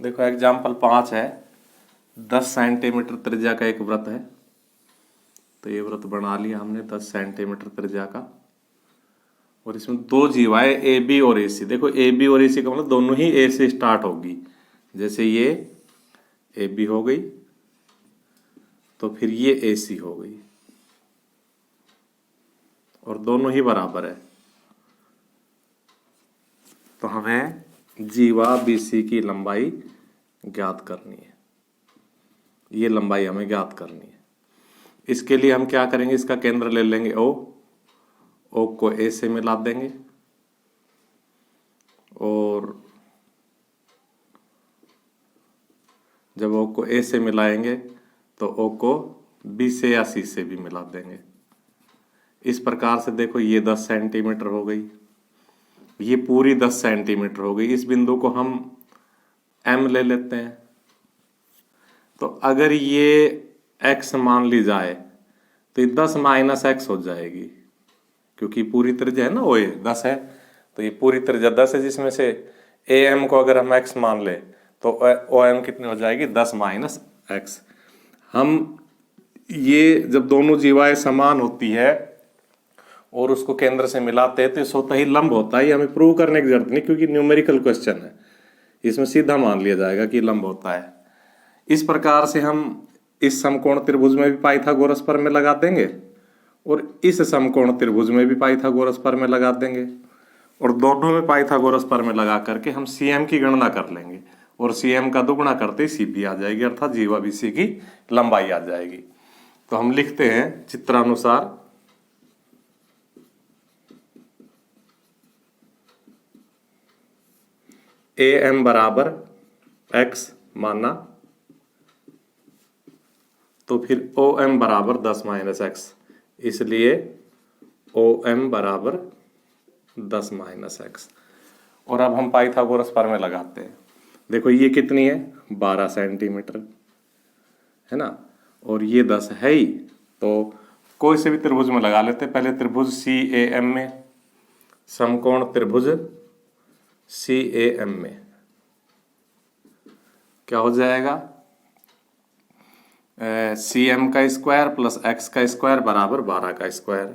देखो एग्जाम्पल 5 है। 10 सेंटीमीटर त्रिज्या का एक वृत्त है। तो ये वृत्त बना लिया हमने 10 सेंटीमीटर त्रिज्या का, और इसमें दो जीवाएं ए बी और ए सी। देखो ए बी और ए सी का मतलब दोनों ही ए से स्टार्ट होगी। जैसे ये ए बी हो गई तो फिर ये ए सी हो गई, और दोनों ही बराबर है। तो हमें जीवा बी सी की लंबाई ज्ञात करनी है। ये लंबाई हमें ज्ञात करनी है। इसके लिए हम क्या करेंगे, इसका केंद्र ले लेंगे ओ को ए से मिला देंगे, और जब ओ को ए से मिलाएंगे तो ओ को बी से या सी से भी मिला देंगे। इस प्रकार से देखो ये 10 सेंटीमीटर हो गई, ये पूरी 10 सेंटीमीटर हो गई। इस बिंदु को हम एम ले लेते हैं। तो अगर ये x मान ली जाए तो ये 10 माइनस एक्स हो जाएगी, क्योंकि पूरी त्रिज्या है ना, ओ ए 10 है, तो ये पूरी त्रिज्या 10 है, जिसमें से ए एम को अगर हम x मान ले तो ओ एम कितनी हो जाएगी, 10 माइनस एक्स। हम ये जब दोनों जीवाएं समान होती है और उसको केंद्र से मिलाते हैं तो स्वतः ही लंब होता है। ये हमें प्रूव करने की जरूरत नहीं, क्योंकि न्यूमेरिकल क्वेश्चन है, इसमें सीधा मान लिया जाएगा कि लंब होता है। इस प्रकार से हम इस समकोण त्रिभुज में भी पाइथागोरस प्रमेय लगा देंगे, और इस समकोण त्रिभुज में भी पाइथागोरस प्रमेय लगा देंगे, और दोनों में पाइथागोरस प्रमेय लगा करके हम सीएम की गणना कर लेंगे, और सीएम का दुगुना करते ही सीपी आ जाएगी, अर्थात जीवा बीसी की लंबाई आ जाएगी। तो हम लिखते हैं चित्रानुसार ए एम बराबर एक्स माना, तो फिर ओ एम बराबर 10 माइनस एक्स, इसलिए ओ एम बराबर 10 माइनस एक्स। और अब हम पाइथागोरस प्रमेय लगाते हैं। देखो ये कितनी है, 12 सेंटीमीटर है ना, और ये 10 है ही, तो कोई से भी त्रिभुज में लगा लेते हैं। पहले त्रिभुज सी ए एम में, समकोण त्रिभुज सी ए एम में क्या हो जाएगा, सी एम का स्क्वायर प्लस एक्स का स्क्वायर बराबर 12 का स्क्वायर।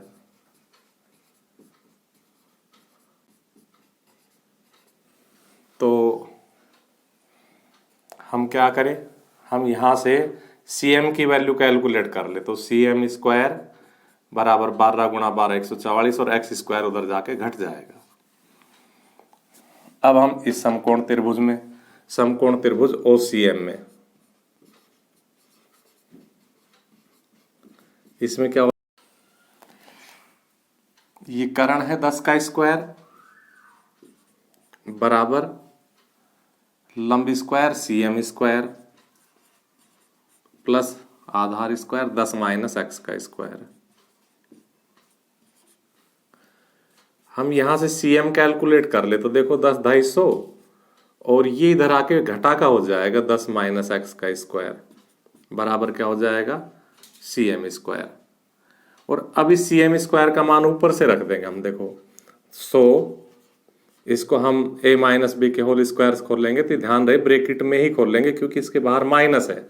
तो हम क्या करें, हम यहां से सी एम की वैल्यू कैलकुलेट कर ले। तो सी एम स्क्वायर बराबर 12 गुणा 12 144, और एक्स स्क्वायर उधर जाके घट जाएगा। अब हम इस समकोण त्रिभुज में, समकोण त्रिभुज ओ सी एम में, इसमें क्या हो, ये कर्ण है 10 का स्क्वायर बराबर लंब square C M square plus आधार स्क्वायर 10 माइनस एक्स का स्क्वायर। हम यहां से सी एम कैलकुलेट कर ले तो देखो 10 250, और ये इधर आके घटा का हो जाएगा 10 माइनस एक्स का स्क्वायर बराबर क्या हो जाएगा, सी एम स्क्वायर। और अब इस सी एम स्क्वायर का मान ऊपर से रख देंगे हम। देखो इसको हम ए माइनस बी के होल स्क्वायर खोल लेंगे, तो ध्यान रहे ब्रैकेट में ही खोल लेंगे, क्योंकि इसके बाहर माइनस है।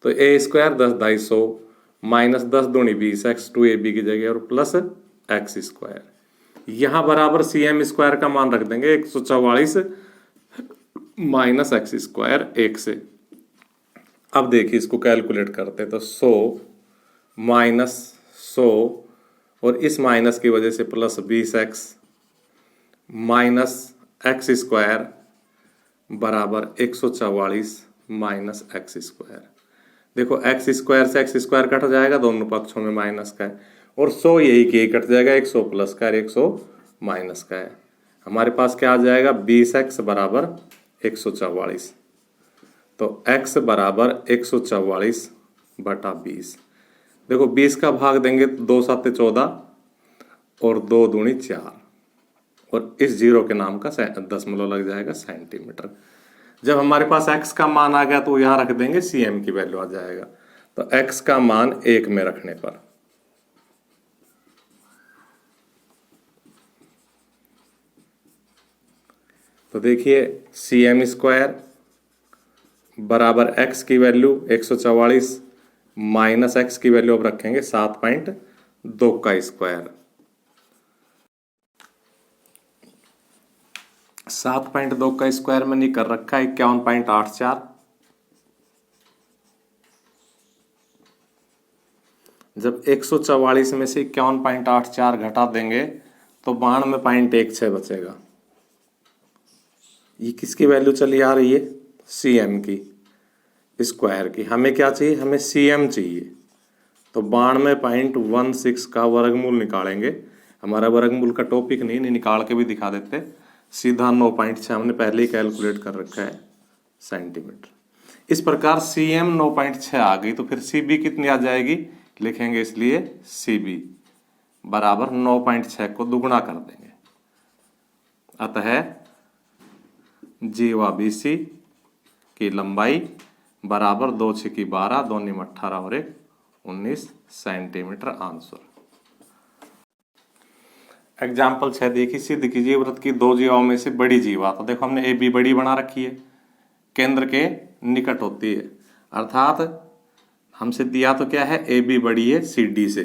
तो ए स्क्वायर 10 250 माइनस 10 दूनी 20 एक्स 2 ए बी की जगह, और प्लस एक्स स्क्वायर। यहां बराबर सी एम स्क्वायर का मान रख देंगे 144 माइनस एक्स स्क्वायर 1 से। अब देखिए इसको कैलकुलेट करते तो 100 माइनस 100, और इस माइनस की वजह से plus 20x minus x square बराबर 144 माइनस एक्स स्क्वायर। देखो एक्स स्क्वायर से एक्स स्क्वायर कट जाएगा, दोनों पक्षों में माइनस का है, और 100 यही के कट जाएगा, 100 प्लस का है 100 माइनस का है। हमारे पास क्या आ जाएगा, 20x बराबर 144। तो x बराबर 144 बटा 20। देखो 20 का भाग देंगे 2 7 14, और 2 दूनी 4, और इस जीरो के नाम का दशमलव लग जाएगा सेंटीमीटर। जब हमारे पास x का मान आ गया तो यहां रख देंगे cm की वैल्यू आ जाएगा। तो x का मान 1 में रखने पर तो देखिए cm स्क्वायर बराबर x की वैल्यू 144 माइनस x की वैल्यू अब रखेंगे 7.2 का स्क्वायर। 7.2 का स्क्वायर मैंने कर रखा है 51.84। जब 144 में से 51.84 घटा देंगे तो 92.16 बचेगा। ये किसकी वैल्यू चली आ रही है? CM की, स्क्वायर की। हमें क्या चाहिए? हमें CM चाहिए। तो 92.16 का वर्गमूल निकालेंगे। हमारा वर्गमूल का टॉपिक नहीं निकाल के भी दिखा देते, सीधा 9.6 हमने पहले ही कैलकुलेट कर रखा है सेंटीमीटर। इस प्रकार CM 9.6 आ गई तो फिर CB कितनी आ जाएगी? लिखेंगे इसलिए CB बराबर 9.6 को दुगुना कर देंगे। अतः जीवा BC की लंबाई बराबर 2 6 12 2 9 18 और 1 19 सेंटीमीटर आंसर। एग्जाम्पल 6 देखिए, सिद्ध कीजिए वृत्त की दो जीवाओं में से बड़ी जीवा, तो देखो हमने AB बड़ी बना रखी है, केंद्र के निकट होती है, अर्थात हमसे दिया तो क्या है? AB बड़ी है CD से,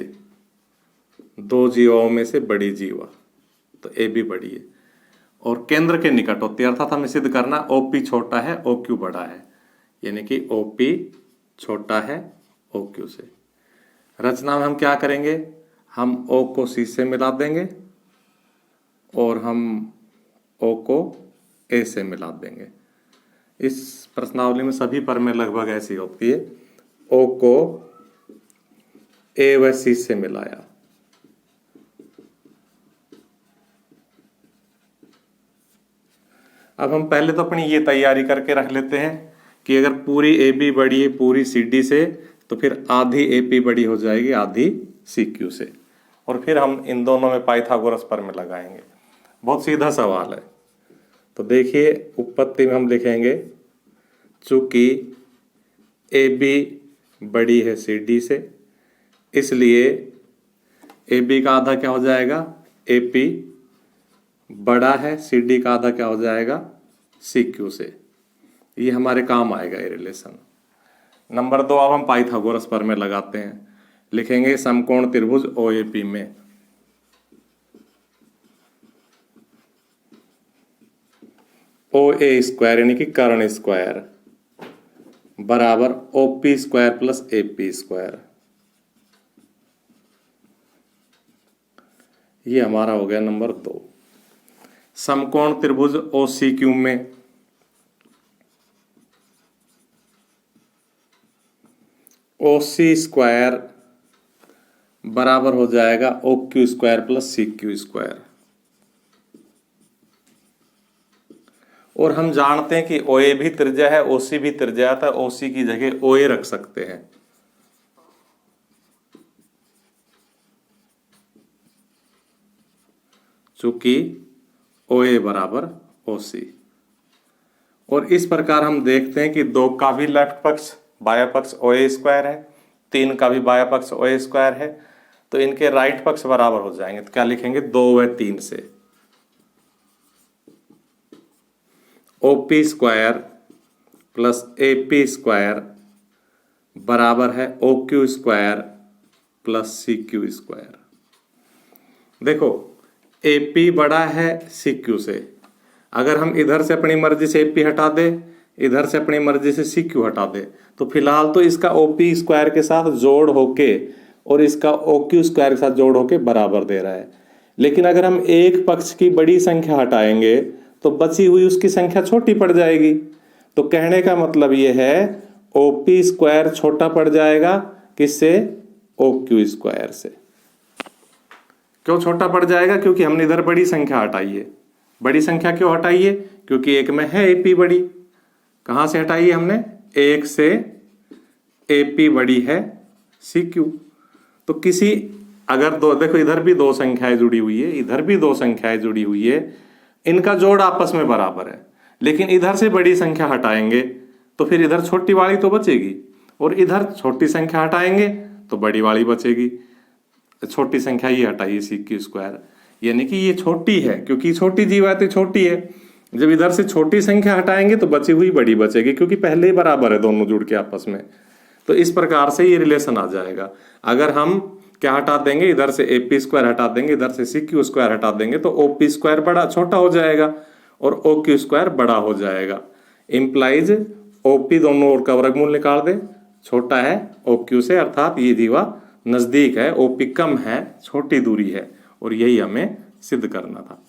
दो जीवाओं में से बड़ी जीवा, तो AB बड़ी है और केंद्र के निकट होती है, अर्थात हमें सिद्ध करना OP छोटा है OQ बड़ा है, यानी कि OP छोटा है OQ से। रचना में हम क्या करेंगे? हम O को C से मिला देंगे और हम O को A से मिला देंगे। इस प्रश्नावली में सभी पर में लगभग ऐसी होती है। O को A व C से मिलाया, अब हम पहले तो अपनी ये तैयारी करके रख लेते हैं कि अगर पूरी AB बड़ी है पूरी CD से, तो फिर आधी AP बड़ी हो जाएगी आधी CQ से, और फिर हम इन दोनों में पाइथागोरस पर में लगाएंगे। बहुत सीधा सवाल है। तो देखिए उत्पत्ति में हम लिखेंगे चूंकि AB बड़ी है CD से, इसलिए AB का आधा क्या हो जाएगा? AP बड़ा है CD का आधा क्या हो जाएगा? CQ से। ये हमारे काम आएगा ये रिलेशन। नंबर 2, अब हम पाइथागोरस पर में लगाते हैं। लिखेंगे समकोण त्रिभुज OAP में OA स्क्वायर यानी कि कर्ण स्क्वायर बराबर OP square plus AP square. ये हमारा हो गया नंबर 2। समकोण त्रिभुज OCQ में OC स्क्वायर बराबर हो जाएगा OQ square plus CQ square. और हम जानते हैं कि OA भी त्रिज्या है OC भी त्रिज्या है, तो OC की जगह OA रख सकते हैं। चूंकि OA बराबर OC, और इस प्रकार हम देखते हैं कि 2 का भी लेफ्ट पक्ष बाया पक्ष OA स्क्वायर है, 3 का भी बाया पक्ष OA स्क्वायर है, तो इनके राइट पक्ष बराबर हो जाएंगे। तो क्या लिखेंगे? 2 व 3 से OP square plus AP square बराबर है OQ square plus CQ square. देखो AP बड़ा है CQ से, अगर हम इधर से अपनी मर्जी से AP हटा दे, इधर से अपनी मर्जी से CQ हटा दे, तो फिलहाल तो इसका OP स्क्वायर के साथ जोड़ होके और इसका OQ स्क्वायर के साथ जोड़ होके बराबर दे रहा है। लेकिन अगर हम एक पक्ष की बड़ी संख्या हटाएंगे तो बची हुई उसकी संख्या छोटी पड़ जाएगी। तो कहने का मतलब यह है OP स्क्वायर छोटा पड़ जाएगा किससे? OQ स्क्वायर से। क्यों छोटा पड़ जाएगा? क्योंकि हमने इधर बड़ी संख्या हटाई है। बड़ी संख्या क्यों हटाई है? क्योंकि एक में है AP बड़ी। कहां से हटाई है हमने? एक से AP बड़ी है CQ। तो किसी अगर दो, देखो इधर भी 2 संख्याएं जुड़ी हुई है, इधर भी 2 संख्याएं जुड़ी हुई है, इनका जोड़ आपस में बराबर है, लेकिन इधर से बड़ी संख्या हटाएंगे तो फिर इधर छोटी वाली तो बचेगी, और इधर छोटी संख्या हटाएंगे तो बड़ी वाली बचेगी। छोटी संख्या ये हटाइए CQ स्क्वायर, यानी कि ये छोटी है क्योंकि छोटी जीवा तो छोटी है, जब इधर से छोटी संख्या हटाएंगे तो बची हुई बड़ी बचेगी, क्योंकि पहले ही बराबर है दोनों जुड़ के आपस में। तो इस प्रकार से ये रिलेशन आ जाएगा। अगर हम क्या हटा देंगे, इधर से AP स्क्वायर हटा देंगे, इधर से CQ स्क्वायर हटा देंगे, तो OP स्क्वायर बड़ा छोटा हो जाएगा और OQ स्क्वायर बड़ा हो जाएगा। इंप्लाइज OP दोनों ओर का वर्गमूल निकाल दे, छोटा है OQ से, अर्थात ये जीवा नजदीक है, OP कम है, छोटी दूरी है, और यही हमें सिद्ध करना था।